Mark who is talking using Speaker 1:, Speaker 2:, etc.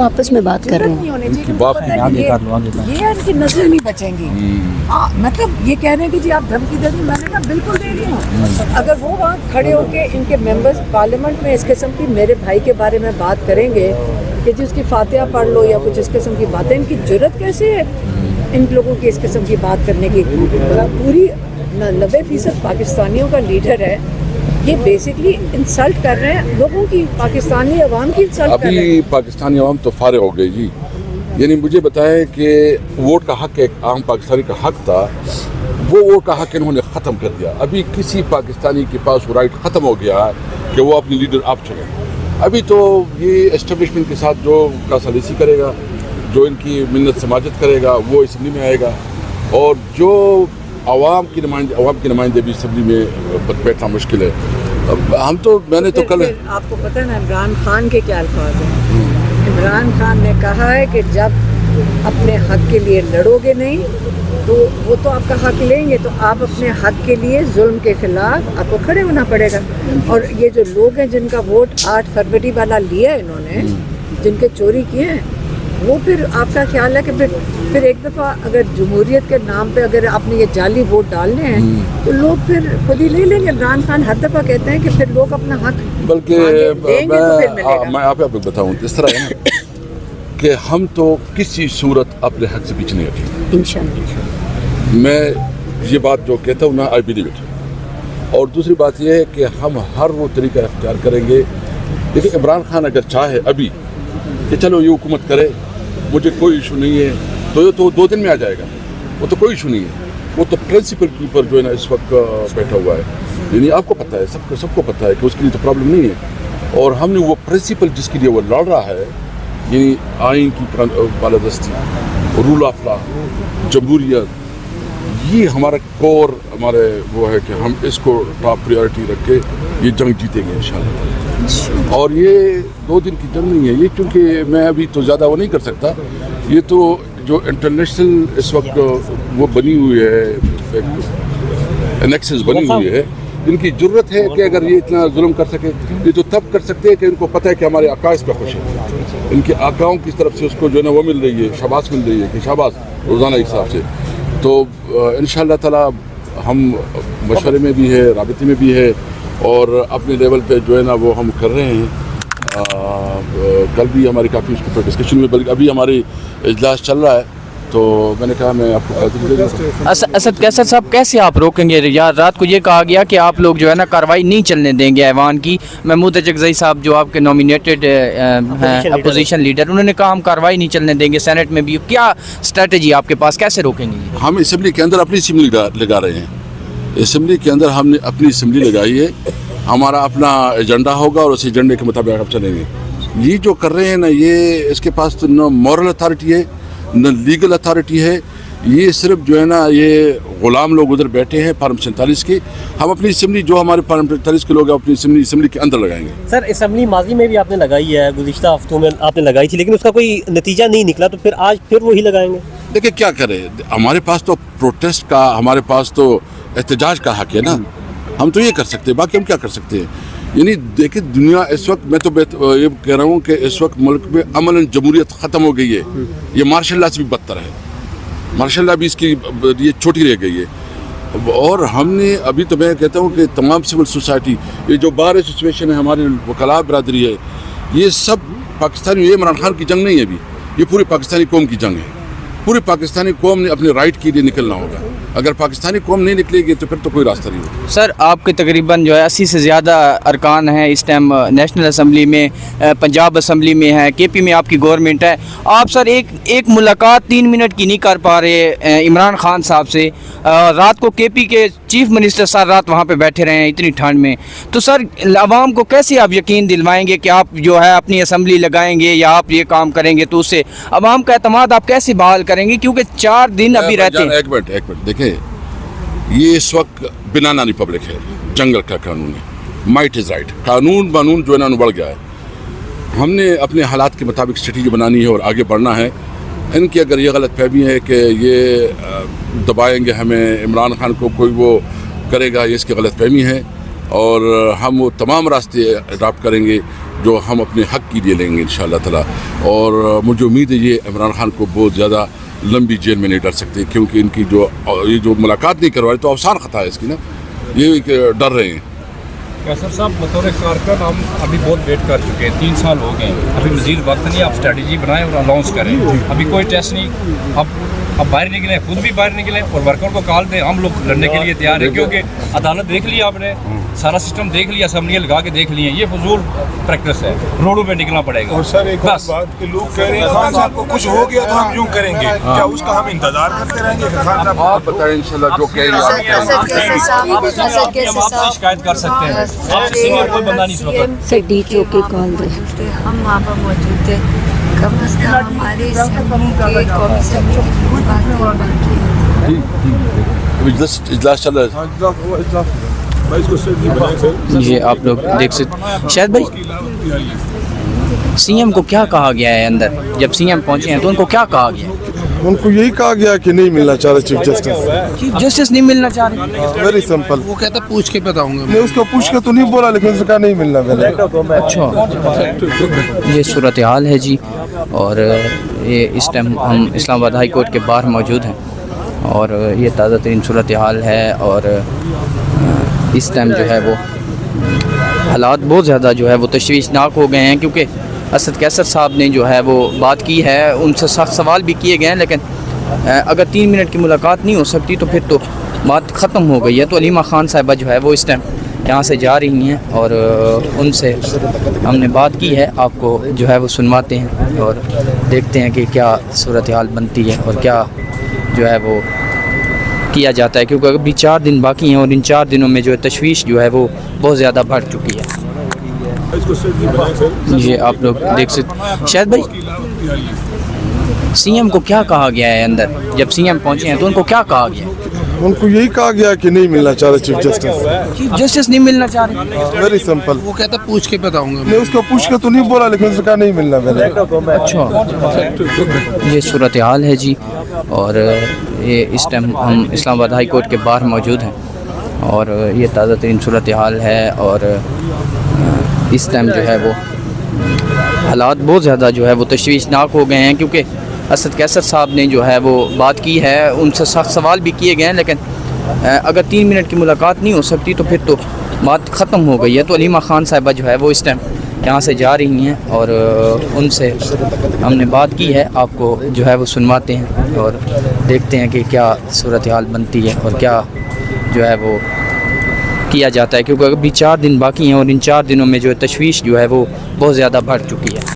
Speaker 1: आपस में बात कर रहे हैं।
Speaker 2: ये इनकी नजरें नहीं बचेंगी। मतलब ये कह रहे हैं कि जी आप धमकी दे दी, मैंने कहा बिल्कुल दे रही हूँ। अगर वो वहाँ खड़े होके इनके मेंबर्स पार्लियामेंट में इस किस्म की मेरे भाई के बारे में बात करेंगे कि जी उसकी फातिहा पढ़ लो या कुछ इस किस्म की बातें, इनकी जुर्रत कैसे है इन लोगों की इस किस्म की बात करने की। पूरी 90% पाकिस्तानियों का लीडर है, ये बेसिकली इंसल्ट कर रहे हैं लोगों की, पाकिस्तानी अवाम की इंसल्ट कर रहे हैं।
Speaker 3: अभी पाकिस्तानी अवाम तो फारिग हो गई जी। यानी मुझे बताएं कि वोट का हक एक आम पाकिस्तानी का हक था, वो वोट का हक इन्होंने ख़त्म कर दिया। अभी किसी पाकिस्तानी के पास वो राइट ख़त्म हो गया कि वो अपनी लीडर आप चुने। अभी तो ये एस्टेब्लिशमेंट के साथ जो कासालिसी करेगा, जो इनकी मिन्नत समाजत करेगा, वो असम्बली में आएगा, और जो आवाम की नुमाइंदे भी असम्बली में बैठना मुश्किल है। हम तो मैंने तो कल
Speaker 2: आपको पता है ना इमरान खान के क्या अल्फाज हैं। इमरान खान ने कहा है कि जब अपने हक के लिए लड़ोगे नहीं तो वो तो आपका हक लेंगे, तो आप अपने हक के लिए जुल्म के खिलाफ आपको खड़े होना पड़ेगा। और ये जो लोग हैं जिनका वोट 8 फरवरी वाला लिया है इन्होंने, जिनके चोरी किए हैं, वो फिर आपका ख्याल है कि फिर एक दफ़ा अगर जमहूरियत के नाम पे अगर आपने ये जाली वोट डालने हैं तो लोग फिर खुद ही ले लेंगे। इमरान खान हर दफ़ा कहते हैं कि फिर लोग अपना हक
Speaker 3: बल्कि मैं आप बताऊँ इस तरह है ना कि हम तो किसी सूरत अपने हक से पीछे नहीं हटेंगे
Speaker 1: इंशाअल्लाह।
Speaker 3: मैं ये बात जो कहता हूँ ना, आई बिलीव इट। और दूसरी बात यह है कि हम हर वो तरीका इख्तियार करेंगे। देखिए, इमरान खान अगर चाहे अभी कि चलो ये हुकूमत करे, मुझे कोई इशू नहीं है, तो ये तो 2 दिन में आ जाएगा, वो तो कोई इशू नहीं है। वो तो प्रिंसिपल के ऊपर जो है ना इस वक्त बैठा हुआ है। यानी आपको पता है, सबको पता है कि उसके लिए तो प्रॉब्लम नहीं है। और हमने वो प्रिंसिपल जिसके लिए वो लड़ रहा है, यानी आइन की बालादस्ती, रूल ऑफ लॉ, जमहूरियत, ये हमारा कोर हमारे वो है कि हम इसको टॉप प्रायोरिटी रख के ये जंग जीतेंगे इंशाल्लाह। और ये 2 दिन की जंग नहीं है ये, क्योंकि मैं अभी तो ज़्यादा वो नहीं कर सकता। ये तो जो इंटरनेशनल इस वक्त वो बनी हुई है, एनेक्सेस बनी हुई है, इनकी ज़रूरत है कि अगर ये इतना जुल्म कर सके, ये तो तब कर सकते हैं कि इनको पता है कि हमारे आका इस पर खुश है, इनके आकाओं की तरफ से उसको जो है ना वो मिल रही है, शाबाश मिल रही है कि शाबाश रोज़ाना हिसाब से। तो इंशाअल्लाह ताला हम मशवरे में भी है, राबते में भी है, और अपने लेवल पे जो है ना वो हम कर रहे हैं। कल भी हमारी काफ़ी उसके ऊपर डिस्कशन में, बल्कि अभी हमारी इजलास चल रहा है, तो मैंने कहा मैं आपको
Speaker 4: असद कैसर साहब, कैसे आप रोकेंगे? यार रात को ये कहा गया कि आप लोग जो है ना कार्रवाई नहीं चलने देंगे ऐवान की। महमूद अचकज़ई साहब जो आपके नॉमिनेटेड हैं अपोजिशन लीडर, उन्होंने कहा हम कार्रवाई नहीं चलने देंगे। सेनेट में भी क्या स्ट्रेटजी आपके पास, कैसे रोकेंगे?
Speaker 3: हम असम्बली के अंदर अपनी असम्बली लगा रहे हैं। असम्बली के अंदर हमने अपनी असम्बली लगाई है, हमारा अपना एजेंडा होगा और उस एजेंडे के मुताबिक हम चलेंगे। ये जो कर रहे हैं ना, ये इसके पास तो न मॉरल अथॉरिटी है न लीगल अथॉरिटी है। ये सिर्फ जो है ना ये ग़ुलाम लोग उधर बैठे हैं फार्म 47 के। हम अपनी असम्बली जो हमारे फार्म 47 के लोग हैं अपनी असम्बली के अंदर लगाएंगे।
Speaker 5: सर, असम्बली माजी में भी आपने लगाई है, गुज़िश्ता हफ्तों में आपने लगाई थी, लेकिन उसका कोई नतीजा नहीं निकला, तो फिर आज फिर वही लगाएंगे?
Speaker 3: देखिए क्या करें, हमारे पास तो प्रोटेस्ट का, हमारे पास तो एहतजाज का हक है ना, हम तो ये कर सकते हैं, बाकी हम क्या कर सकते हैं। यानी देखिए दुनिया इस वक्त, मैं तो ये कह रहा हूँ कि इस वक्त मुल्क में अमलन जमहूरियत ख़त्म हो गई है। ये मार्शल लॉ से भी बदतर है, मार्शल लॉ भी इसकी ये छोटी रह गई है। और हमने अभी तो मैं कहता हूँ कि तमाम सिविल सोसाइटी, ये जो बार एसोसिएशन है, हमारी वकला बरादरी है, ये सब पाकिस्तानी, ये इमरान खान की जंग नहीं है अभी, ये पूरी पाकिस्तानी कौम की जंग है। पूरी पाकिस्तानी कौम ने अपने राइट के लिए निकलना होगा। अगर पाकिस्तानी कौम नहीं निकलेगी तो फिर तो कोई रास्ता नहीं होगा।
Speaker 4: सर, आपके तकरीबन जो है 80 से ज़्यादा अरकान हैं इस टाइम नेशनल असम्बली में, पंजाब असम्बली में है, केपी में आपकी गवर्नमेंट है। आप सर एक मुलाकात 3 मिनट की नहीं कर पा रहे इमरान खान साहब से। रात को केपी के चीफ मिनिस्टर सारी रात वहाँ पे बैठे रहे हैं इतनी ठंड में। तो सर आवाम को कैसे आप यकीन दिलवाएंगे कि आप जो है अपनी असम्बली लगाएंगे या आप ये काम करेंगे, तो उससे आवाम का एतमाद आप कैसे बहाल करेंगे? क्योंकि 4 दिन अभी रहते हैं।
Speaker 3: एक मिनट देखिए, ये इस वक्त बनाना रिपब्लिक है, जंगल का कानून है, माइट इज़ राइट, कानून जो है ना बढ़ गया है। हमने अपने हालात के मुताबिक स्ट्रेटजी बनानी है और आगे बढ़ना है। इनकी अगर ये गलत फहमी है कि ये दबाएंगे हमें, इमरान खान को कोई वो करेगा, ये इसकी गलत फहमी है। اور ہم وہ تمام راستے اڈاپٹ کریں گے جو ہم اپنے حق کے لیے لیں گے انشاءاللہ تعالیٰ. اور مجھے امید ہے یہ عمران خان کو بہت زیادہ لمبی جیل میں نہیں ڈال سکتے، کیونکہ ان کی یہ جو ملاقات نہیں کروا رہے تو افسان خطا ہے اس کی نا، یہ ڈر رہے ہیں.
Speaker 6: کیسر صاحب بطور کارکن ہم ابھی بہت ویٹ کر چکے ہیں، 3 سال ہو گئے، ابھی مزید وقت نہیں، آپ اسٹریٹجی بنائیں اور اناؤنس کریں. ابھی کوئی ٹیسٹ نہیں، اب باہر نکلیں، خود بھی باہر نکلیں اور ورکر کو کال دیں. ہم لوگ لڑنے کے لیے تیار ہیں، کیونکہ عدالت دیکھ لیا، آپ نے سارا سسٹم دیکھ لیا، اسمبلیاں لگا کے دیکھ لی ہیں. یہ فضول پریکٹس ہے، روڈوں پہ نکلنا پڑے گا.
Speaker 7: اور سر ایک اور بات کہ لوگ کہہ رہے ہیں خان صاحب کو کچھ ہو گیا تو ہم یوں کریں گے، کیا اس کا ہم انتظار کرتے رہیں گے کہ خان صاحب
Speaker 3: آپ بتائیں انشاءاللہ جو کہیں
Speaker 6: آپ شکایت کر سکتے ہیں، آپ سے سینئر کوئی بندہ نہیں اس وقت.
Speaker 1: سر ڈی چو کے کال دے.
Speaker 8: ہم وہاں پر موجود تھے، کم از کم ہمارے اسمبلی کے قومی اسمبلی کی بات
Speaker 3: اجلاس چل رہا ہے.
Speaker 4: یہ آپ لوگ دیکھ سکتے. شاید بھائی سی ایم کو کیا کہا گیا ہے اندر؟ جب سی ایم پہنچے ہیں تو ان کو کیا کہا گیا؟
Speaker 7: ان کو یہی کہا گیا کہ نہیں ملنا چاہ رہے چیف جسٹس.
Speaker 4: چیف جسٹس نہیں ملنا چاہ رہے؟
Speaker 7: Very simple.
Speaker 9: وہ کہتا پوچھ کے بتاؤں گا.
Speaker 7: میں اس کو پوچھ کے تو نہیں بولا، لیکن اس کا نہیں ملنا میں نے.
Speaker 4: اچھا، یہ صورتحال ہے جی. اور یہ اس ٹائم ہم اسلام آباد ہائی کورٹ کے باہر موجود ہیں اور یہ تازہ ترین صورتحال ہے. اور اس ٹائم جو ہے وہ حالات بہت زیادہ جو ہے وہ تشویشناک ہو گئے ہیں، کیونکہ اسد کیسر صاحب نے جو ہے وہ بات کی ہے، ان سے سخت سوال بھی کیے گئے ہیں، لیکن اگر 3 منٹ کی ملاقات نہیں ہو سکتی تو پھر تو بات ختم ہو گئی ہے. تو علیمہ خان صاحبہ جو ہے وہ اس ٹائم یہاں سے جا رہی ہیں اور ان سے ہم نے بات کی ہے، آپ کو جو ہے وہ سنواتے ہیں اور دیکھتے ہیں کہ کیا صورتحال بنتی ہے اور کیا جو ہے وہ کیا جاتا ہے، کیونکہ ابھی 4 دن باقی ہیں اور ان 4 دنوں میں جو ہے تشویش جو ہے وہ بہت زیادہ بڑھ چکی ہے. یہ آپ لوگ دیکھ سکتے. شاید بھائی سی ایم کو کیا کہا گیا ہے اندر؟ جب سی ایم پہنچے ہیں تو ان کو کیا کہا گیا؟
Speaker 7: ان کو یہی کہا گیا کہ نہیں ملنا چاہ رہے چیف جسٹس.
Speaker 4: چیف جسٹس نہیں ملنا چاہ رہے؟
Speaker 7: Very simple.
Speaker 9: وہ کہتا پوچھ کے بتاؤں گا.
Speaker 7: میں اس کو پوچھ کے تو نہیں بولا، لیکن اس کا نہیں ملنا میں نے.
Speaker 4: اچھا، یہ صورتحال ہے جی. اور یہ اس ٹائم ہم اسلام آباد ہائی کورٹ کے باہر موجود ہیں اور یہ تازہ ترین صورتحال ہے. اور اس ٹائم جو ہے وہ حالات بہت زیادہ جو ہے وہ تشویشناک ہو گئے ہیں، کیونکہ اسد کیسر صاحب نے جو ہے وہ بات کی ہے، ان سے سخت سوال بھی کیے گئے ہیں، لیکن اگر 3 منٹ کی ملاقات نہیں ہو سکتی تو پھر تو بات ختم ہو گئی ہے. تو علیمہ خان صاحبہ جو ہے وہ اس ٹائم یہاں سے جا رہی ہیں اور ان سے ہم نے بات کی ہے، آپ کو جو ہے وہ سنواتے ہیں اور دیکھتے ہیں کہ کیا صورتحال بنتی ہے اور کیا جو ہے وہ کیا جاتا ہے، کیونکہ ابھی 4 دن باقی ہیں اور ان 4 دنوں میں جو ہے تشویش جو ہے وہ بہت زیادہ بڑھ چکی ہے.